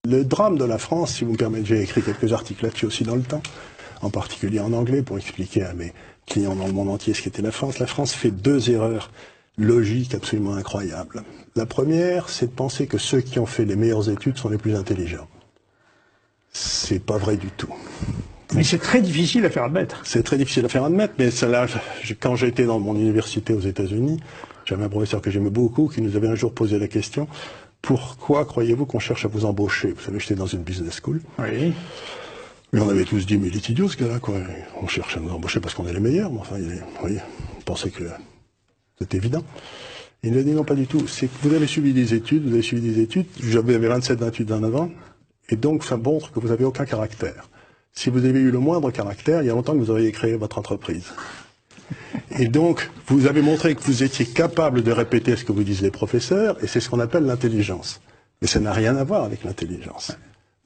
Le drame de la France, si vous me permettez, j'ai écrit quelques articles là-dessus aussi dans le temps, en particulier en anglais, pour expliquer à mes clients dans le monde entier ce qu'était la France. La France fait deux erreurs logiques absolument incroyables. La première, c'est de penser que ceux qui ont fait les meilleures études sont les plus intelligents. C'est pas vrai du tout. Mais c'est très difficile à faire admettre. C'est très difficile à faire admettre, mais quand j'étais dans mon université aux États-Unis, j'avais un professeur que j'aimais beaucoup qui nous avait un jour posé la question: pourquoi croyez-vous qu'on cherche à vous embaucher? Vous savez, j'étais dans une business school. Oui. Mais on avait tous dit, mais il est idiot ce gars-là, quoi. On cherche à nous embaucher parce qu'on est les meilleurs, mais enfin, oui, on pensait que c'était évident. Il nous a dit non, pas du tout. C'est que vous avez suivi des études, j'avais 27-28 ans avant, et donc ça montre que vous n'avez aucun caractère. Si vous avez eu le moindre caractère, il y a longtemps que vous auriez créé votre entreprise. Et donc, vous avez montré que vous étiez capable de répéter ce que vous disent les professeurs, et c'est ce qu'on appelle l'intelligence. Mais ça n'a rien à voir avec l'intelligence.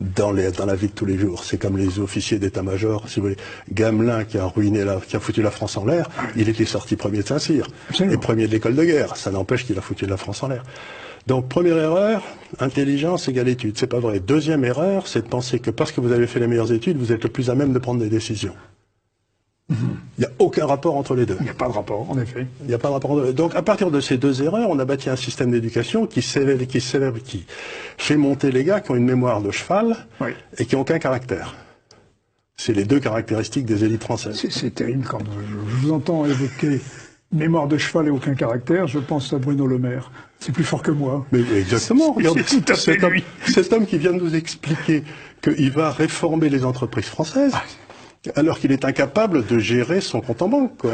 Dans la vie de tous les jours. C'est comme les officiers d'état-major, si vous voulez. Gamelin qui a qui a foutu la France en l'air, il était sorti premier de Saint-Cyr. Et premier de l'école de guerre. Ça n'empêche qu'il a foutu la France en l'air. Donc, première erreur, intelligence égale études. C'est pas vrai. Deuxième erreur, c'est de penser que parce que vous avez fait les meilleures études, vous êtes le plus à même de prendre des décisions. Il n'y a aucun rapport entre les deux. Il n'y a pas de rapport, en effet. Il n'y a pas de rapport entre les deux. Donc, à partir de ces deux erreurs, on a bâti un système d'éducation qui fait monter les gars qui ont une mémoire de cheval et qui n'ont aucun caractère. C'est les deux caractéristiques des élites françaises. C'est terrible quand je vous entends évoquer mémoire de cheval et aucun caractère, je pense à Bruno Le Maire. C'est plus fort que moi. Mais exactement. Regardez, c'est tout à fait lui. Cet homme qui vient de nous expliquer qu'il va réformer les entreprises françaises, alors qu'il est incapable de gérer son compte en banque, quoi.